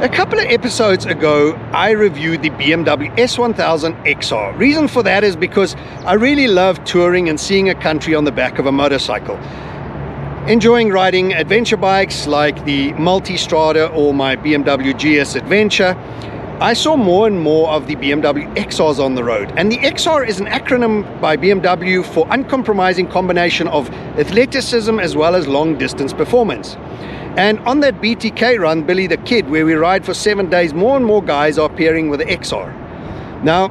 A couple of episodes ago, I reviewed the BMW S1000XR. Reason for that is because I really love touring and seeing a country on the back of a motorcycle. Enjoying riding adventure bikes like the Multistrada or my BMW GS Adventure, I saw more and more of the BMW XRs on the road. And the XR is an acronym by BMW for uncompromising combination of athleticism as well as long distance performance. And on that BTK run, Billy the Kid, where we ride for 7 days, more and more guys are pairing with the XR. Now,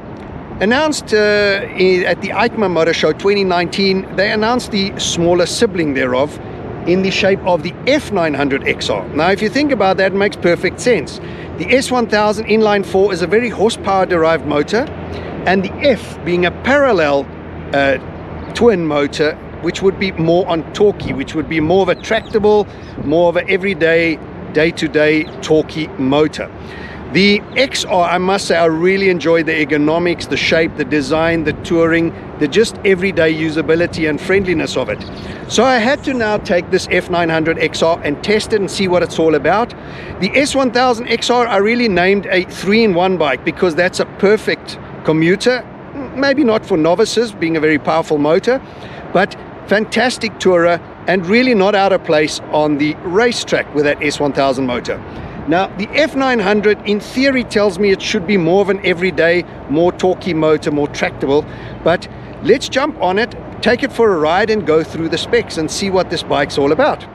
announced at the EICMA Motor Show 2019, they announced the smaller sibling thereof in the shape of the F900XR. Now, if you think about that, it makes perfect sense. The S1000 inline 4 is a very horsepower derived motor, and the F being a parallel twin motor, which would be more on torquey, which would be more of a tractable, more of an everyday, day-to-day torquey motor. The XR, I must say, I really enjoyed the ergonomics, the shape, the design, the touring, the just everyday usability and friendliness of it. So I had to now take this F900XR and test it and see what it's all about. The S1000XR, I really named a 3-in-1 bike because that's a perfect commuter. Maybe not for novices, being a very powerful motor, but fantastic tourer and really not out of place on the racetrack with that S1000 motor. Now, the F900 in theory tells me it should be more of an everyday, more torquey motor, more tractable, but let's jump on it, take it for a ride and go through the specs and see what this bike's all about.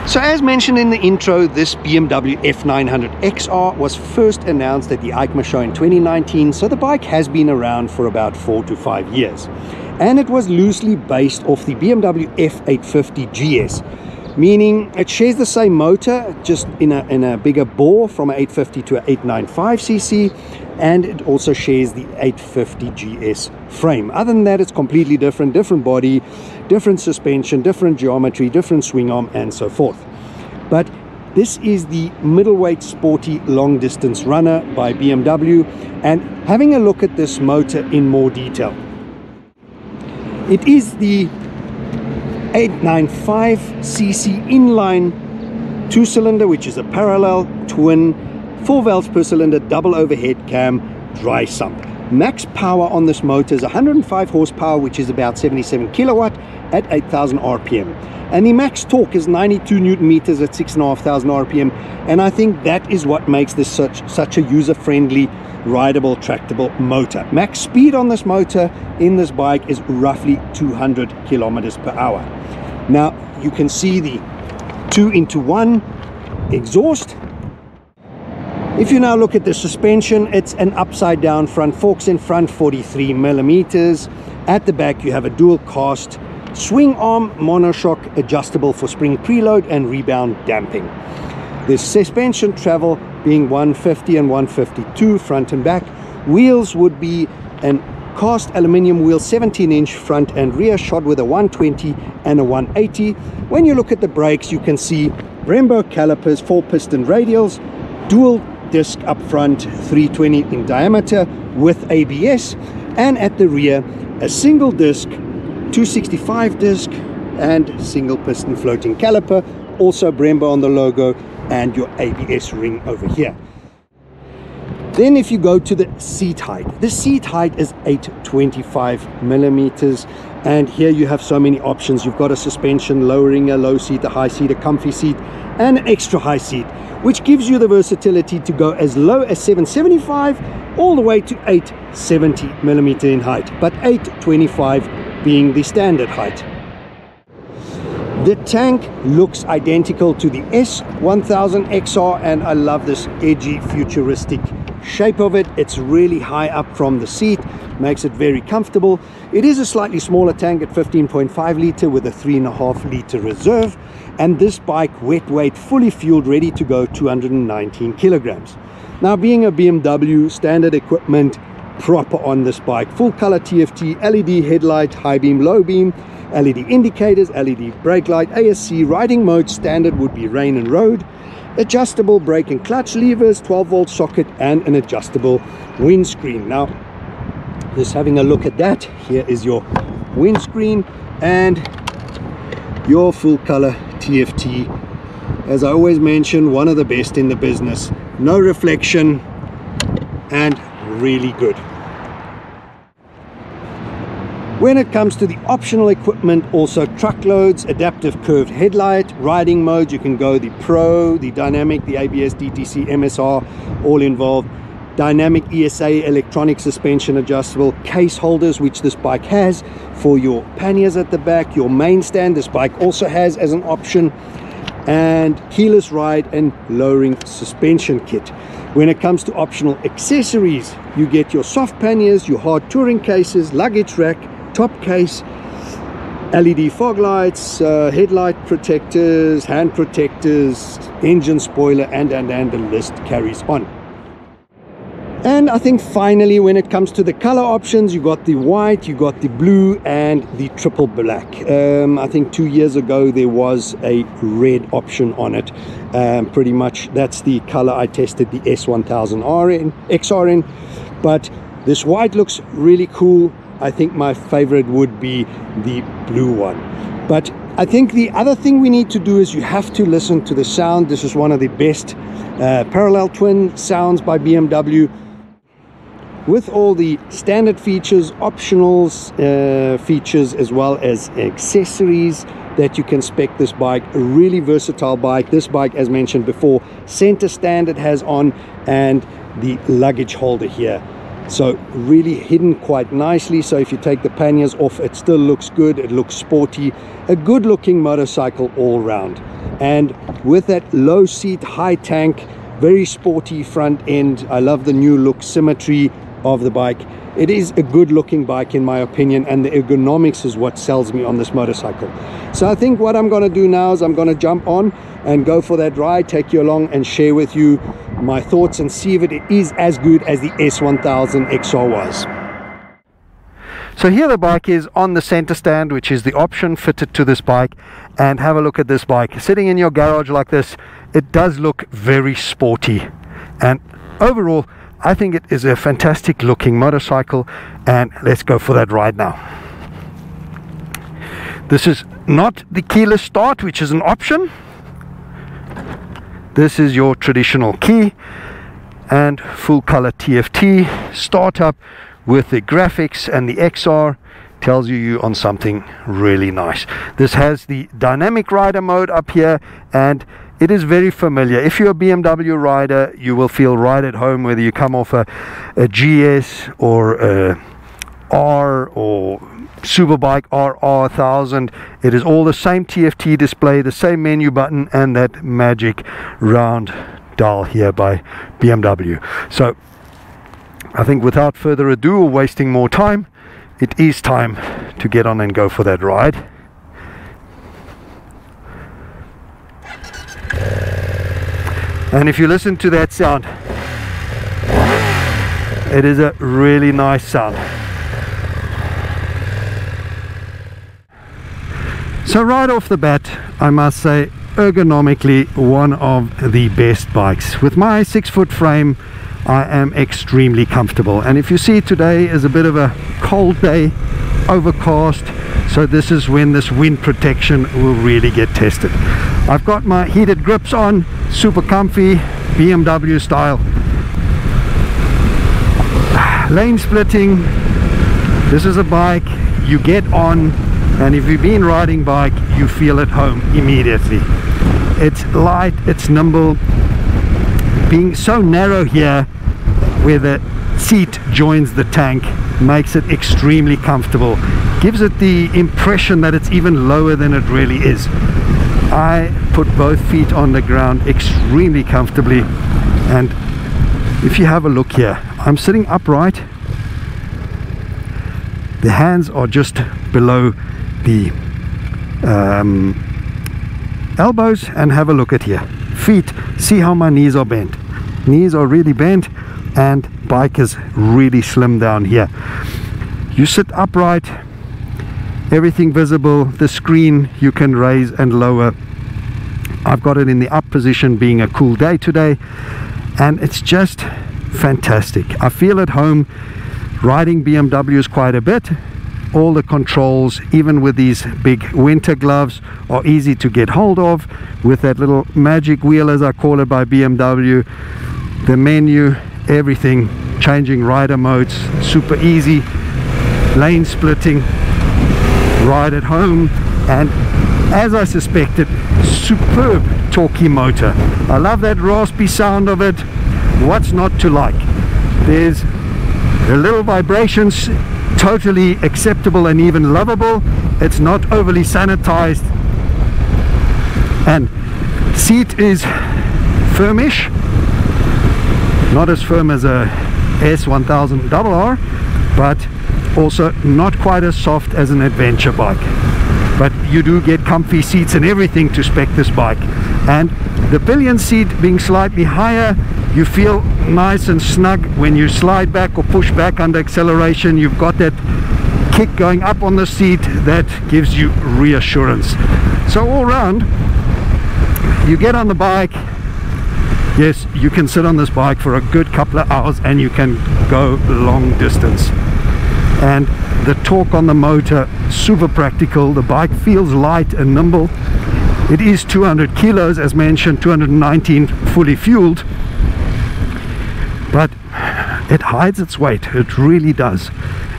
So as mentioned in the intro, this BMW F900XR was first announced at the EICMA show in 2019, so the bike has been around for about 4 to 5 years. And it was loosely based off the BMW F850GS, meaning it shares the same motor, just in a bigger bore from an 850 to an 895cc, and it also shares the 850GS frame. Other than that, it's completely different body, different suspension, different geometry, different swing arm, and so forth. But this is the middleweight sporty long distance runner by BMW, and having a look at this motor in more detail. It is the 895cc inline 2-cylinder, which is a parallel twin 4 valves per cylinder double overhead cam dry sump. Max power on this motor is 105 horsepower, which is about 77 kilowatt at 8,000 RPM. And the max torque is 92 Newton meters at 6,500 RPM. And I think that is what makes this such a user-friendly, rideable, tractable motor. Max speed on this motor in this bike is roughly 200 kilometers per hour. Now, you can see the 2-in-1 exhaust. If you now look at the suspension, it's an upside down front forks in front, 43 millimeters. At the back, you have a dual cast swing arm monoshock adjustable for spring preload and rebound damping. The suspension travel being 150 and 152 front and back. Wheels would be an cast aluminium wheel, 17-inch front and rear, shod with a 120 and a 180. When you look at the brakes, you can see Brembo calipers, 4-piston radials, dual disc up front, 320 in diameter with ABS, and at the rear a single disc 265 disc and single piston floating caliper, also Brembo on the logo, and your ABS ring over here. Then if you go to the seat height is 825 millimeters, and here you have so many options. You've got a suspension, lowering, a low seat, a high seat, a comfy seat, and an extra high seat, which gives you the versatility to go as low as 775 all the way to 870 millimeter in height, but 825 being the standard height. The tank looks identical to the S1000XR, and I love this edgy, futuristic shape of it. It's really high up from the seat, makes it very comfortable. It is a slightly smaller tank at 15.5 liter with a 3.5 liter reserve, and this bike, wet weight, fully fueled, ready to go, 219 kilograms. Now, being a BMW, standard equipment proper on this bike, full color TFT, LED headlight, high beam, low beam, LED indicators, LED brake light, ASC, riding mode standard would be rain and road, adjustable brake and clutch levers, 12-volt socket, and an adjustable windscreen. Now, just having a look at that, here is your windscreen and your full color TFT. As I always mention, one of the best in the business. No reflection and really good. When it comes to the optional equipment, also truckloads, adaptive curved headlight, riding mode, you can go the Pro, the Dynamic, the ABS, DTC, MSR, all involved. Dynamic ESA, electronic suspension adjustable, case holders, which this bike has for your panniers at the back, your main stand, this bike also has as an option, and keyless ride and lowering suspension kit. When it comes to optional accessories, you get your soft panniers, your hard touring cases, luggage rack, top case, LED fog lights, headlight protectors, hand protectors, engine spoiler, and the list carries on. And I think finally, when it comes to the color options, you got the white, you got the blue, and the triple black. I think 2 years ago there was a red option on it. Pretty much that's the color I tested the S1000XR in, but this white looks really cool. I think my favorite would be the blue one. But I think the other thing we need to do is you have to listen to the sound. This is one of the best parallel twin sounds by BMW, with all the standard features, optionals features, as well as accessories that you can spec this bike. A really versatile bike. This bike, as mentioned before, center stand it has on, and the luggage holder here. So really hidden quite nicely, so if you take the panniers off, it still looks good. It looks sporty, a good looking motorcycle all round. And with that low seat, high tank, very sporty front end, I love the new look symmetry of the bike. It is a good looking bike in my opinion, and the ergonomics is what sells me on this motorcycle. So I think what I'm going to do now is I'm going to jump on and go for that ride, take you along and share with you my thoughts and see if it is as good as the S1000XR was. So here the bike is on the center stand, which is the option fitted to this bike, and have a look at this bike sitting in your garage like this. It does look very sporty, and overall I think it is a fantastic looking motorcycle. And let's go for that ride now. This is not the keyless start, which is an option. This is your traditional key and full color TFT startup with the graphics, and the XR tells you on something really nice. This has the dynamic rider mode up here, and it is very familiar. If you're a BMW rider, you will feel right at home, whether you come off a GS or a R or Superbike RR1000. It is all the same TFT display, the same menu button, and that magic round dial here by BMW. So I think without further ado or wasting more time, it is time to get on and go for that ride. And if you listen to that sound, it is a really nice sound. So right off the bat, I must say, ergonomically one of the best bikes. With my 6-foot frame, I am extremely comfortable. And if you see, today is a bit of a cold day, overcast, so this is when this wind protection will really get tested. I've got my heated grips on, super comfy, BMW style. lane splitting. This is a bike you get on, and if you've been riding bike, you feel at home immediately. It's light, it's nimble. Being so narrow here where the seat joins the tank makes it extremely comfortable, gives it the impression that it's even lower than it really is. I put both feet on the ground extremely comfortably, and if you have a look here, I'm sitting upright. The hands are just below the elbows, and have a look at here. Feet, see how my knees are bent. Knees are really bent, and bike is really slim down here. You sit upright, everything visible. The screen you can raise and lower. I've got it in the up position, being a cool day today, and it's just fantastic. I feel at home. Riding BMWs quite a bit. All the controls, even with these big winter gloves, are easy to get hold of with that little magic wheel, as I call it, by BMW. The menu, everything, changing rider modes, super easy. Lane splitting, ride at home, and as I suspected, superb torquey motor. I love that raspy sound of it. What's not to like? There's the little vibrations, totally acceptable and even lovable. It's not overly sanitized, and seat is firmish, not as firm as a S1000RR, but also not quite as soft as an adventure bike. But you do get comfy seats and everything to spec this bike, and the pillion seat being slightly higher, you feel nice and snug when you slide back or push back under acceleration. You've got that kick going up on the seat that gives you reassurance. So all round, you get on the bike. Yes, you can sit on this bike for a good couple of hours, and you can go long distance. And the torque on the motor, super practical. The bike feels light and nimble. It is 200 kilos, as mentioned, 219 fully fueled, but it hides its weight. It really does.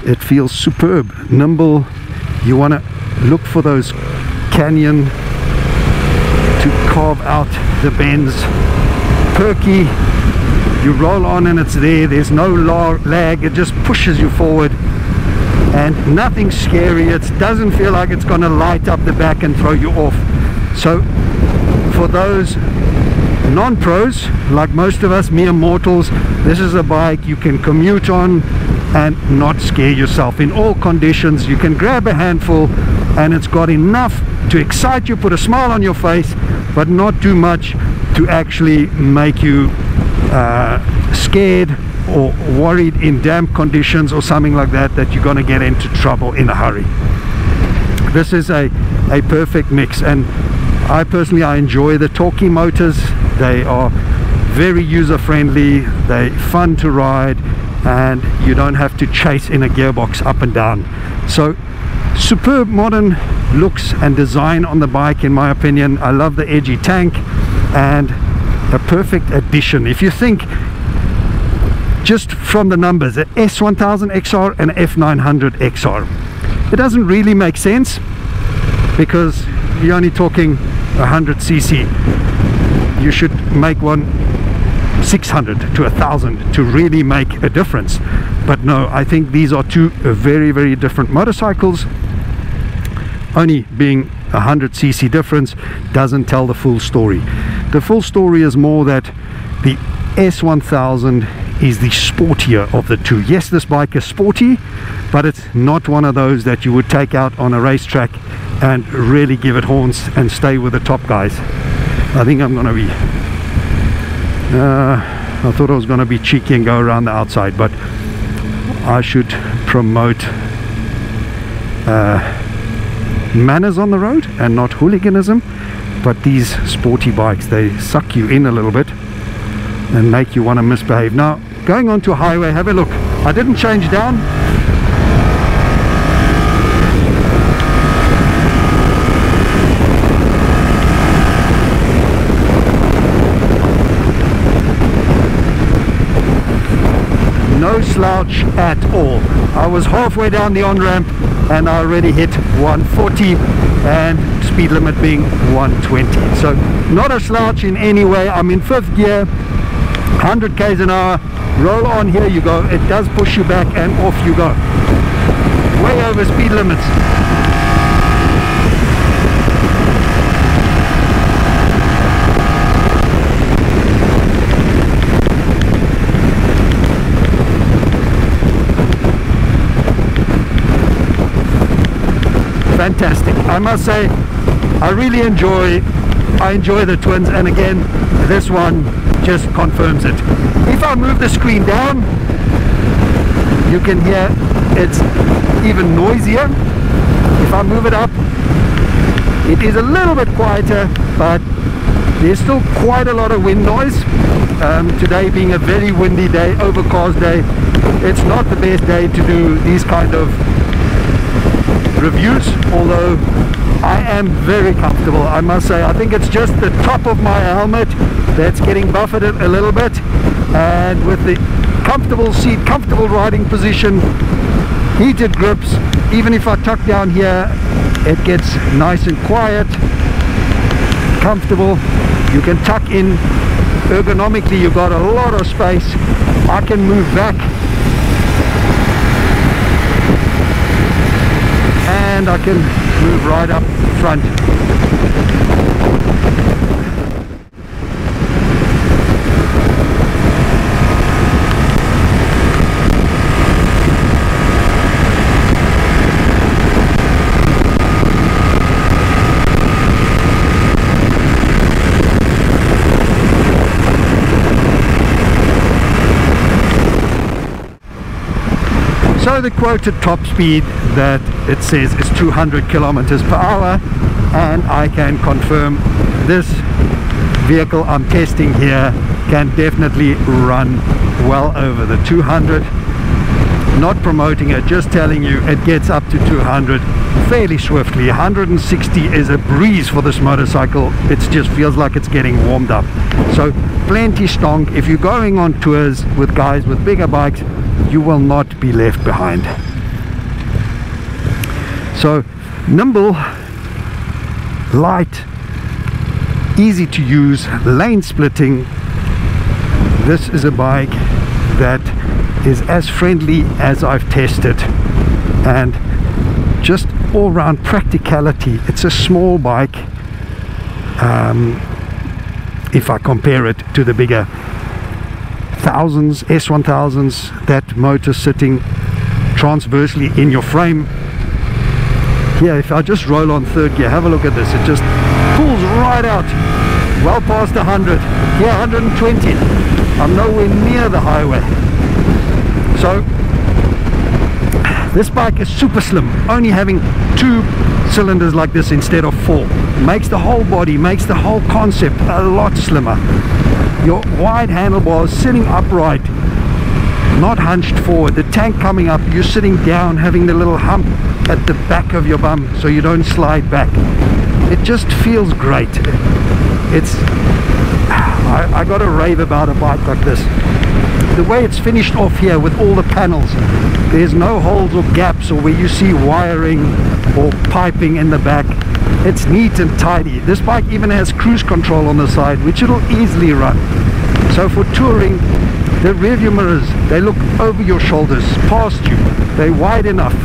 It feels superb, nimble. You want to look for those canyon to carve out the bends. Perky, you roll on and it's there. There's no lag. It just pushes you forward, and nothing scary. It doesn't feel like it's going to light up the back and throw you off. So for those non-pros like most of us mere mortals, this is a bike you can commute on and not scare yourself. In all conditions, you can grab a handful, and it's got enough to excite you, put a smile on your face, but not too much to actually make you scared or worried in damp conditions or something like that, that you're going to get into trouble in a hurry. This is a perfect mix, and I personally enjoy the torquey motors. They are very user-friendly, they're fun to ride, and you don't have to chase in a gearbox up and down. So superb modern looks and design on the bike, in my opinion. I love the edgy tank, and a perfect addition. If you think just from the numbers, the S1000XR and F900XR, it doesn't really make sense, because you're only talking 100cc. You should make one 600 to 1000 to really make a difference. But no, I think these are two very, very different motorcycles. Only being 100cc difference doesn't tell the full story. The full story is more that the S1000 is the sportier of the two. Yes, this bike is sporty, but it's not one of those that you would take out on a racetrack and really give it horns and stay with the top guys. I think I'm gonna be I thought I was gonna be cheeky and go around the outside, but I should promote manners on the road and not hooliganism. But these sporty bikes, they suck you in a little bit and make you want to misbehave. Now, going onto a highway, have a look. I didn't change down. no slouch at all. I was halfway down the on-ramp and I already hit 140 and speed limit being 120. So not a slouch in any way. I'm in 5th gear, 100 k's an hour, roll on, here you go. It does push you back and off you go. Way over speed limits. Fantastic. I must say, I really enjoy the twins, and again, this one just confirms it. If I move the screen down, you can hear it's even noisier. If I move it up, it is a little bit quieter, but there's still quite a lot of wind noise. Today being a very windy day, overcast day, it's not the best day to do these kind of reviews, although I am very comfortable, I must say. I think it's just the top of my helmet that's getting buffeted a little bit, and with the comfortable seat, comfortable riding position, heated grips, even if I tuck down here, it gets nice and quiet, comfortable. You can tuck in ergonomically, you've got a lot of space. I can move back and I can move right up front. So the quoted top speed that it says is 200 kilometers per hour, and I can confirm this vehicle I'm testing here can definitely run well over the 200. Not promoting it, just telling you it gets up to 200 fairly swiftly. 160 is a breeze for this motorcycle. It just feels like it's getting warmed up. So plenty strong. If you're going on tours with guys with bigger bikes, you will not be left behind. So nimble, light, easy to use, lane splitting. This is a bike that is as friendly as I've tested, and just all round practicality. It's a small bike if I compare it to the bigger thousands, S1000s, that motor sitting transversely in your frame. Here, if I just roll on 3rd gear, have a look at this, it just pulls right out, well past 100, here 120, I'm nowhere near the highway. So this bike is super slim, only having 2 cylinders like this instead of 4, makes the whole body, makes the whole concept a lot slimmer. Your wide handlebars sitting upright, not hunched forward. The tank coming up, you're sitting down, having the little hump at the back of your bum so you don't slide back. It just feels great. It's I got to rave about a bike like this. The way it's finished off here with all the panels, there's no holes or gaps or where you see wiring or piping in the back. It's neat and tidy. This bike even has cruise control on the side, which it'll easily run. So for touring, the rear view mirrors, they look over your shoulders, past you. They're wide enough.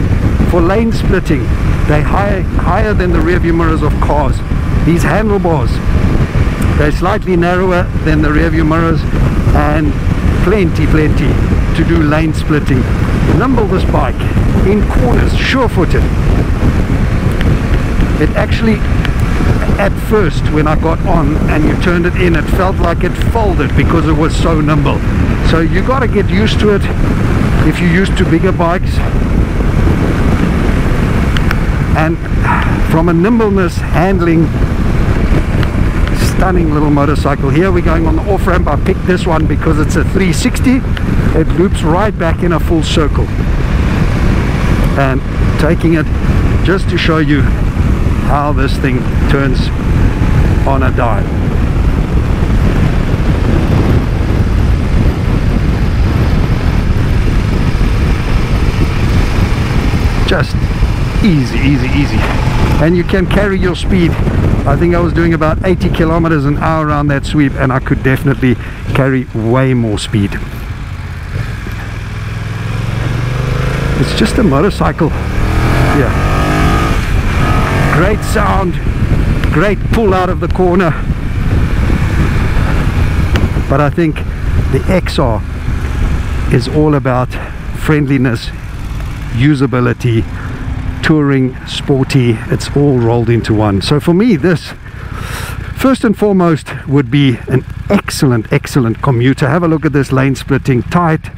For lane splitting, they're higher than the rear view mirrors of cars. These handlebars, they're slightly narrower than the rear view mirrors, and plenty to do lane splitting. Nimble, this bike, in corners, sure-footed. It actually, at first when I got on and you turned it in, it felt like it folded because it was so nimble. So you got to get used to it if you're used to bigger bikes. And from a nimbleness, handling, stunning little motorcycle. Here we're going on the off-ramp. I picked this one because it's a 360. It loops right back in a full circle. And taking it just to show you how this thing turns on a dime. just easy, easy, easy. And you can carry your speed. I think I was doing about 80 kilometers an hour around that sweep, and I could definitely carry way more speed. It's just a motorcycle. Yeah. Great sound, great pull out of the corner. But I think the XR is all about friendliness, usability, touring, sporty. It's all rolled into one. So for me, this first and foremost would be an excellent commuter. Have a look at this lane splitting, tight.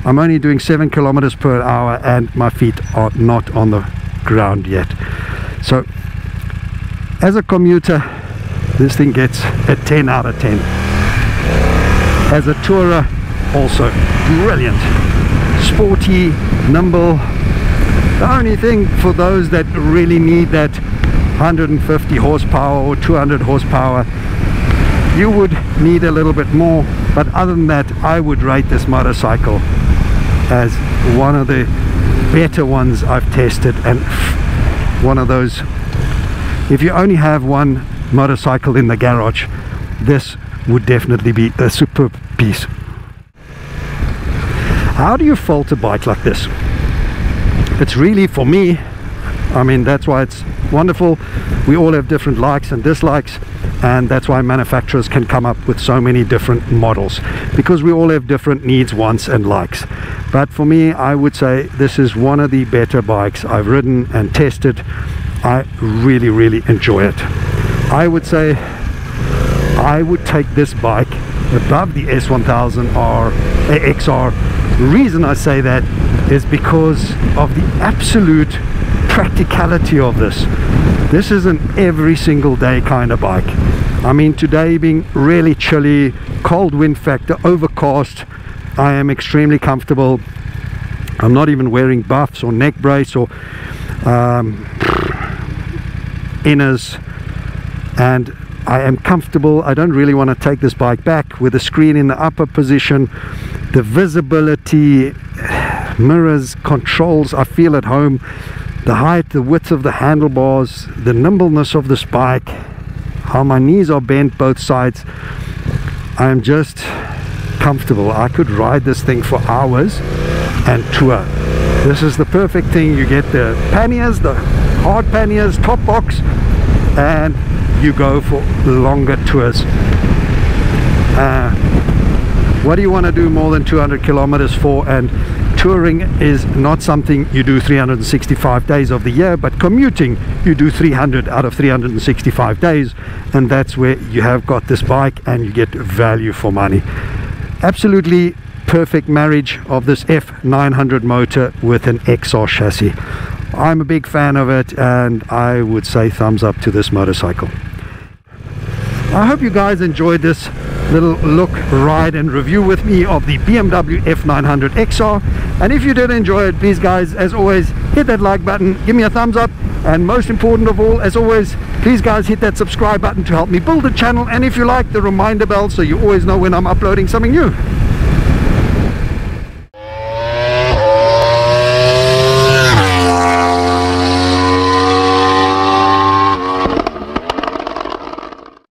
I'm only doing 7 kilometers per hour and my feet are not on the ground yet. So as a commuter, this thing gets a 10 out of 10. As a tourer, also brilliant. Sporty, nimble. The only thing for those that really need that 150 horsepower or 200 horsepower, you would need a little bit more. But other than that, I would rate this motorcycle as one of the better ones I've tested, and one of those, if you only have one motorcycle in the garage, this would definitely be a superb piece. How do you fault a bike like this? It's really, for me, I mean, that's why it's wonderful. We all have different likes and dislikes, and that's why manufacturers can come up with so many different models, because we all have different needs, wants and likes. But for me, I would say this is one of the better bikes I've ridden and tested. I really enjoy it. I would say I would take this bike above the S1000 XR. The reason I say that is because of the absolute practicality of this. This is an every single day kind of bike. I mean, today being really chilly, cold wind factor, overcast, I am extremely comfortable. I'm not even wearing buffs or neck brace or inners, and I am comfortable. I don't really want to take this bike back. With the screen in the upper position, the visibility, mirrors, controls, I feel at home. The height, the width of the handlebars, the nimbleness of this bike, how my knees are bent both sides. I am just comfortable. I could ride this thing for hours and tour. This is the perfect thing. You get the panniers, the hard panniers, top box, and you go for longer tours. What do you want to do more than 200 kilometers for? And touring is not something you do 365 days of the year, but commuting you do 300 out of 365 days, and that's where you have got this bike and you get value for money. Absolutely perfect marriage of this F900 motor with an XR chassis. I'm a big fan of it, and I would say thumbs up to this motorcycle. I hope you guys enjoyed this little look, ride and review with me of the BMW F900XR. And if you did enjoy it, please guys, as always, hit that like button, give me a thumbs up, and most important of all, as always, please guys, hit that subscribe button to help me build the channel, and if you like, the reminder bell so you always know when I'm uploading something new.